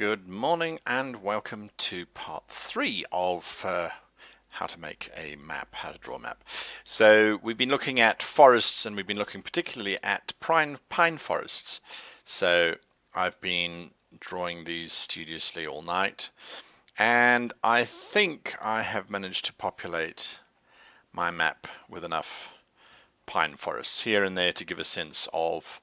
Good morning and welcome to part 3 of how to make a map, how to draw a map. So we've been looking at forests and we've been looking particularly at pine forests. So I've been drawing these studiously all night and I think I have managed to populate my map with enough pine forests here and there to give a sense of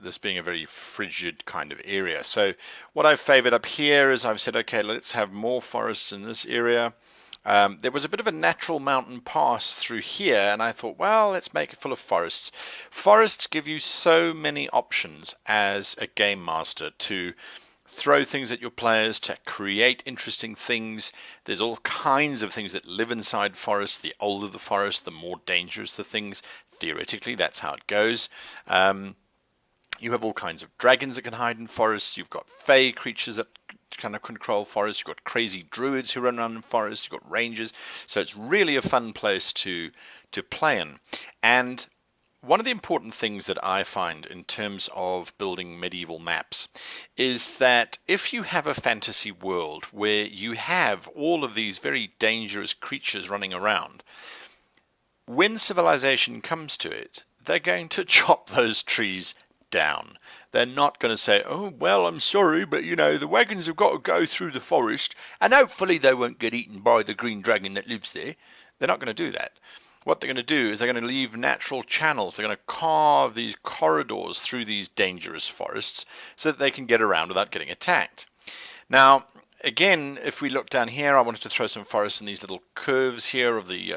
this being a very frigid kind of area. So what I've favored up here is I've said, okay, let's have more forests in this area. There was a bit of a natural mountain pass through here, and I thought, well, let's make it full of forests. Forests give you so many options as a game master to throw things at your players, to create interesting things. There's all kinds of things that live inside forests. The older the forest, the more dangerous the things. Theoretically, that's how it goes. You have all kinds of dragons that can hide in forests. You've got fey creatures that kind of control forests. You've got crazy druids who run around in forests. You've got rangers. So it's really a fun place to play in. And one of the important things that I find in terms of building medieval maps is that if you have a fantasy world where you have all of these very dangerous creatures running around, when civilization comes to it, they're going to chop those trees down. They're not going to say, oh, well, I'm sorry, but you know, the wagons have got to go through the forest and hopefully they won't get eaten by the green dragon that lives there. They're not going to do that. What they're going to do is they're going to leave natural channels. They're going to carve these corridors through these dangerous forests so that they can get around without getting attacked. Now, again, if we look down here, I wanted to throw some forests in these little curves here of the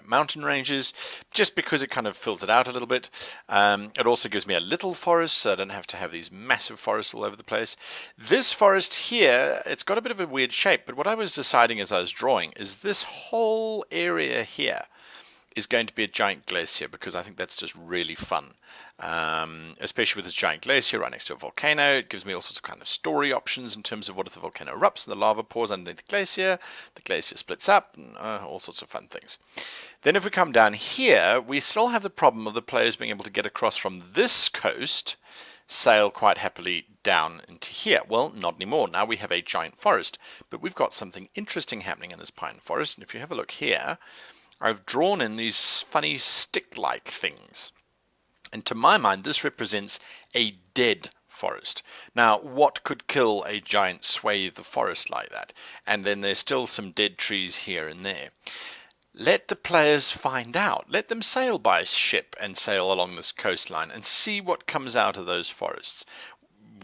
mountain ranges, just because it kind of fills it out a little bit. It also gives me a little forest, so I don't have to have these massive forests all over the place. This forest here, it's got a bit of a weird shape, but what I was deciding as I was drawing is this whole area here is going to be a giant glacier, because I think that's just really fun. Especially with this giant glacier right next to a volcano. It gives me all sorts of kind of story options in terms of what if the volcano erupts and the lava pours underneath the glacier splits up, and all sorts of fun things. Then if we come down here, we still have the problem of the players being able to get across from this coast, sail quite happily down into here. Well, not anymore. Now we have a giant forest, but we've got something interesting happening in this pine forest. And if you have a look here, I've drawn in these funny stick-like things. And to my mind, this represents a dead forest. Now, what could kill a giant swathe of forest like that? And then there's still some dead trees here and there. Let the players find out. Let them sail by ship and sail along this coastline and see what comes out of those forests.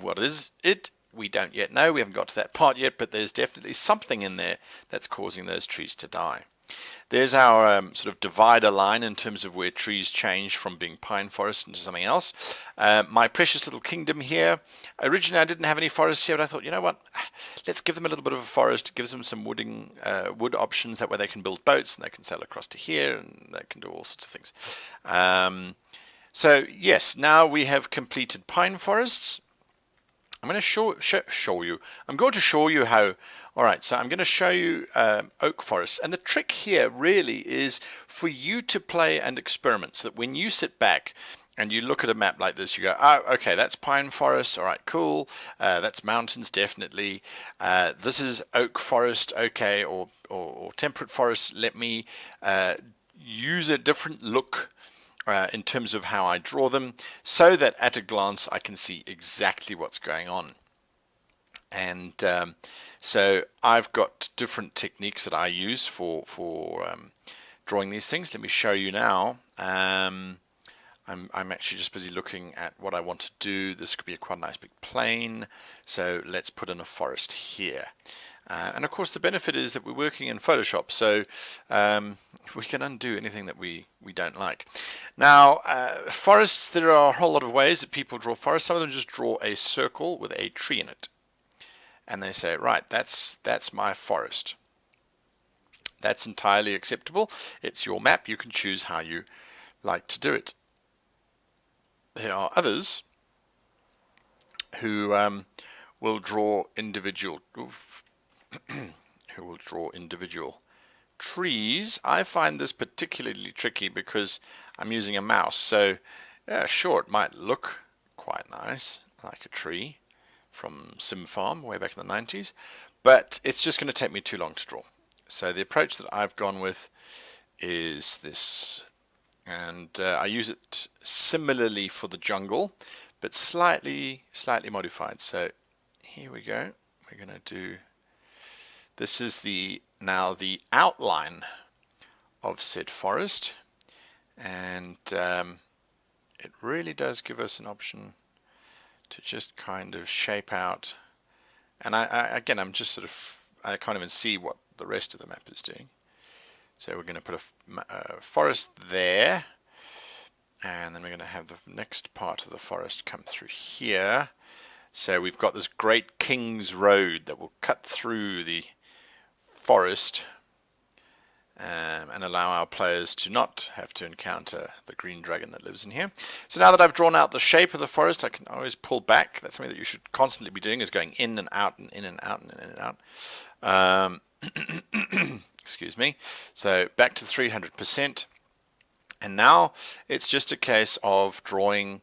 What is it? We don't yet know. We haven't got to that part yet, but there's definitely something in there that's causing those trees to die. There's our sort of divider line in terms of where trees change from being pine forest into something else. My precious little kingdom here. Originally I didn't have any forests here, but I thought, you know what, let's give them a little bit of a forest. It gives them some wood options. That way they can build boats and they can sail across to here and they can do all sorts of things. So yes, now we have completed pine forests. I'm going to show you. I'm going to show you how. All right, so I'm going to show you oak forests. And the trick here really is for you to play and experiment, so that when you sit back and you look at a map like this, you go, oh, okay, that's pine forest. All right, cool. That's mountains, definitely. This is oak forest, okay, or temperate forest. Let me use a different look in terms of how I draw them, so that at a glance I can see exactly what's going on. And so I've got different techniques that I use for drawing these things. Let me show you now. I'm actually just busy looking at what I want to do. This could be quite a nice big plain, so let's put in a forest here. And of course the benefit is that we're working in Photoshop, so we can undo anything that we don't like. Now, forests, there are a whole lot of ways that people draw forests. Some of them just draw a circle with a tree in it. And they say, right, that's my forest. That's entirely acceptable. It's your map. You can choose how you like to do it. There are others who will draw individual trees. I find this particularly tricky because I'm using a mouse. So, yeah, sure, it might look quite nice, like a tree. from Sim Farm way back in the 90s, but it's just going to take me too long to draw. So the approach that I've gone with is this, and I use it similarly for the jungle, but slightly modified. So here we go. We're going to do, this is now the outline of said forest, and it really does give us an option to just kind of shape out. And again, I'm just sort of, I can't even see what the rest of the map is doing. So we're going to put a forest there, and then we're going to have the next part of the forest come through here. So we've got this great King's Road that will cut through the forest and allow our players to not have to encounter the green dragon that lives in here. So now that I've drawn out the shape of the forest, I can always pull back. That's something that you should constantly be doing, is going in and out and in and out and in and out. Excuse me. So back to 300%. And now it's just a case of drawing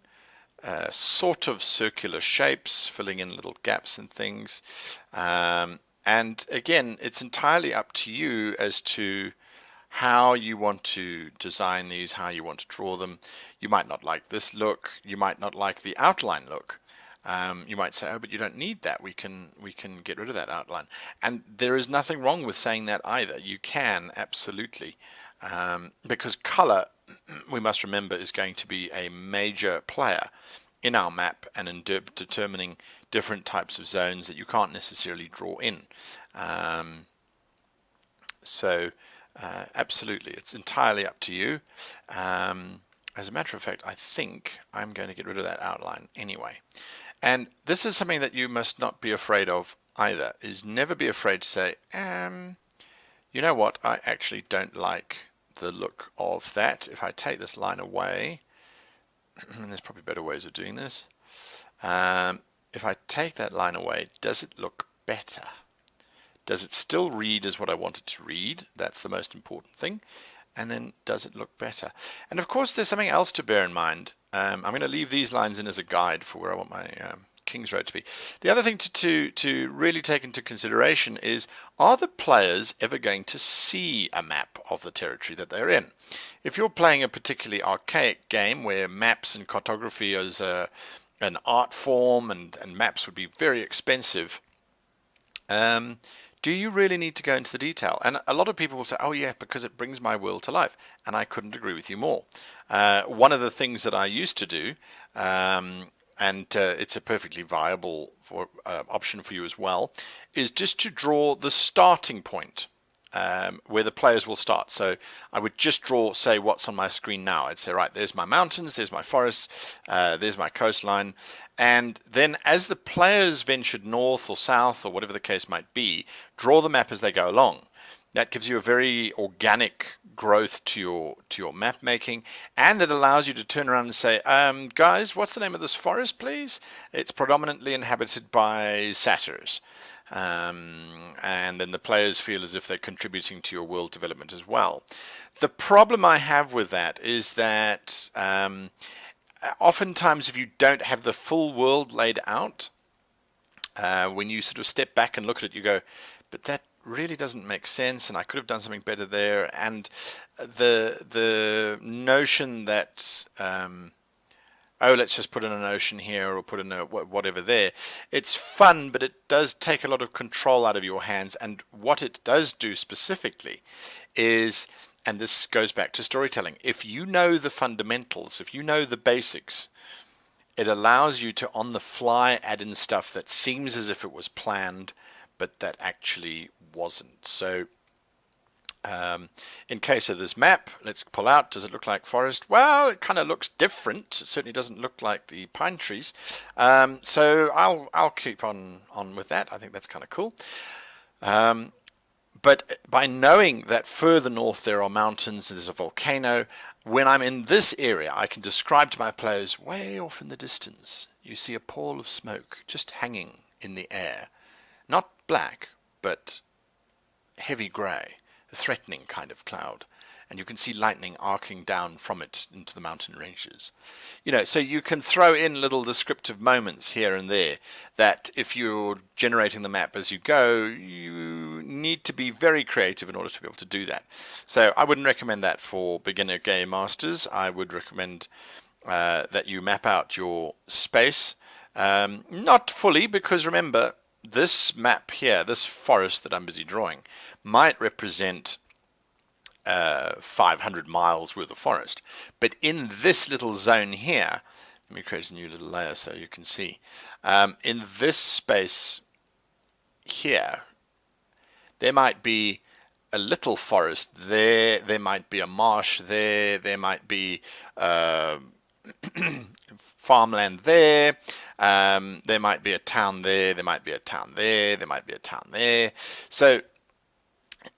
sort of circular shapes, filling in little gaps and things. And again, it's entirely up to you as to how you want to design these, how you want to draw them. You might not like this look. You might not like the outline look. You might say, oh, but you don't need that. We can get rid of that outline. And there is nothing wrong with saying that either. You can, absolutely. Because color, we must remember, is going to be a major player in our map and in determining different types of zones that you can't necessarily draw in. Absolutely, it's entirely up to you. As a matter of fact, I think I'm going to get rid of that outline anyway. And this is something that you must not be afraid of either, is never be afraid to say, you know what, I actually don't like the look of that. If I take this line away, and there's probably better ways of doing this, if I take that line away, does it look better? Does it still read as what I want it to read? That's the most important thing. And then, does it look better? And of course, there's something else to bear in mind. I'm going to leave these lines in as a guide for where I want my King's Road to be. The other thing to really take into consideration is, are the players ever going to see a map of the territory that they're in? If you're playing a particularly archaic game where maps and cartography is an art form and maps would be very expensive, do you really need to go into the detail? And a lot of people will say, oh yeah, because it brings my world to life. And I couldn't agree with you more. One of the things that I used to do, and it's a perfectly viable option for you as well, is just to draw the starting point where the players will start. So I would just draw, say, what's on my screen now. I'd say, right, there's my mountains, there's my forests, there's my coastline. And then as the players ventured north or south or whatever the case might be, draw the map as they go along. That gives you a very organic growth to your map making, and it allows you to turn around and say, guys, what's the name of this forest, please? It's predominantly inhabited by satyrs. And then the players feel as if they're contributing to your world development as well. The problem I have with that is that oftentimes if you don't have the full world laid out, when you sort of step back and look at it, you go, but that really doesn't make sense, and I could have done something better there. And the notion that oh, let's just put in an ocean here or put in a whatever there, it's fun, but it does take a lot of control out of your hands. And what it does do specifically is, and this goes back to storytelling, if you know the fundamentals, if you know the basics, it allows you to on the fly add in stuff that seems as if it was planned, but that actually wasn't. So in case of this map, let's pull out, does it look like forest? Well, it kind of looks different. It certainly doesn't look like the pine trees. So I'll keep on with that. I think that's kind of cool. But by knowing that further north there are mountains, there's a volcano, when I'm in this area, I can describe to my players, way off in the distance, you see a pall of smoke just hanging in the air. Not black, but heavy grey, a threatening kind of cloud. and you can see lightning arcing down from it into the mountain ranges. You know, so you can throw in little descriptive moments here and there that if you're generating the map as you go, you need to be very creative in order to be able to do that. So I wouldn't recommend that for beginner game masters. I would recommend that you map out your space. Not fully, because remember, this map here, this forest that I'm busy drawing, might represent 500 miles worth of forest. But in this little zone here, let me create a new little layer so you can see. In this space here, there might be a little forest there, there might be a marsh there might be farmland there, there might be a town there might be a town there might be a town there. So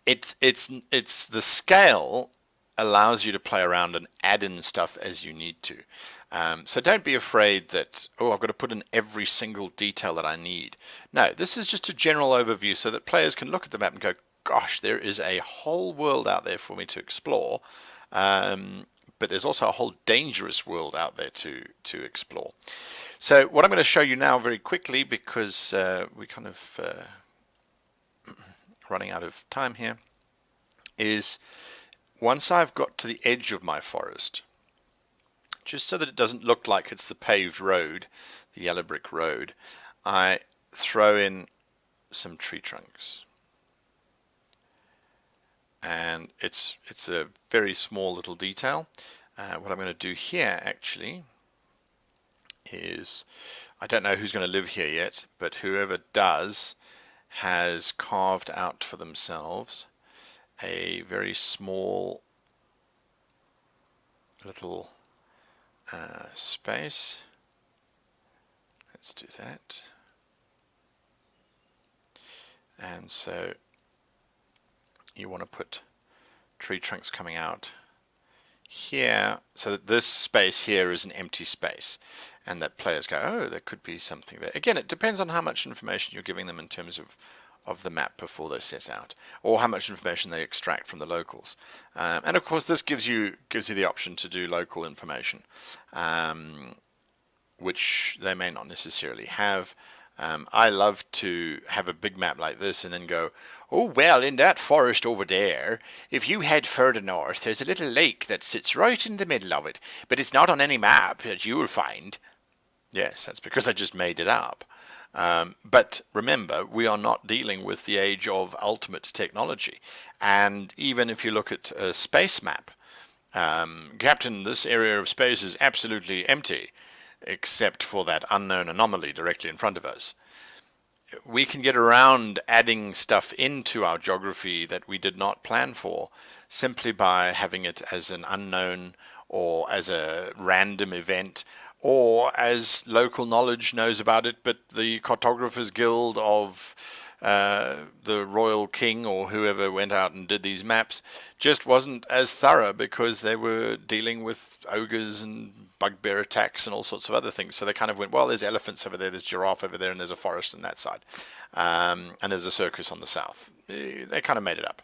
it's the scale allows you to play around and add in stuff as you need to. So don't be afraid that, oh, I've got to put in every single detail that I need. No, this is just a general overview so that players can look at the map and go, gosh, there is a whole world out there for me to explore. But there's also a whole dangerous world out there to explore. So what I'm going to show you now very quickly, because we kind of running out of time here, is once I've got to the edge of my forest, just so that it doesn't look like it's the paved road, the yellow brick road, I throw in some tree trunks. And it's a very small little detail. What I'm going to do here actually is, I don't know who's going to live here yet, but whoever does has carved out for themselves a very small little space. Let's do that. And so you want to put tree trunks coming out here, so that this space here is an empty space, and that players go, oh, there could be something there. Again, it depends on how much information you're giving them in terms of the map before they set out, or how much information they extract from the locals. And of course, this gives you the option to do local information, which they may not necessarily have. I love to have a big map like this and then go, oh, well, in that forest over there, if you head further north, there's a little lake that sits right in the middle of it, but it's not on any map that you will find. Yes, that's because I just made it up. But remember, we are not dealing with the age of ultimate technology. And even if you look at a space map, Captain, this area of space is absolutely empty, except for that unknown anomaly directly in front of us. We can get around adding stuff into our geography that we did not plan for simply by having it as an unknown, or as a random event, or as local knowledge knows about it, but the Cartographers Guild of the Royal King or whoever went out and did these maps just wasn't as thorough, because they were dealing with ogres and bugbear attacks and all sorts of other things. So they kind of went, well, there's elephants over there, there's giraffe over there, and there's a forest on that side, and there's a circus on the south. They kind of made it up.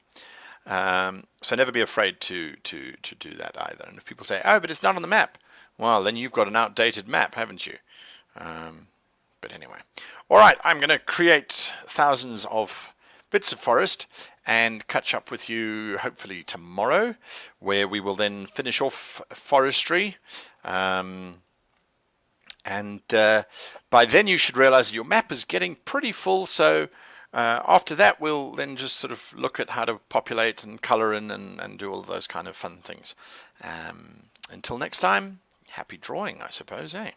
So never be afraid to do that either. And if people say, oh, but it's not on the map, well, then you've got an outdated map, haven't you? But anyway. All right, I'm going to create thousands of bits of forest and catch up with you hopefully tomorrow, where we will then finish off forestry. And by then you should realize that your map is getting pretty full, so after that we'll then just sort of look at how to populate and color in and do all those kind of fun things. Until next time, happy drawing, I suppose, eh?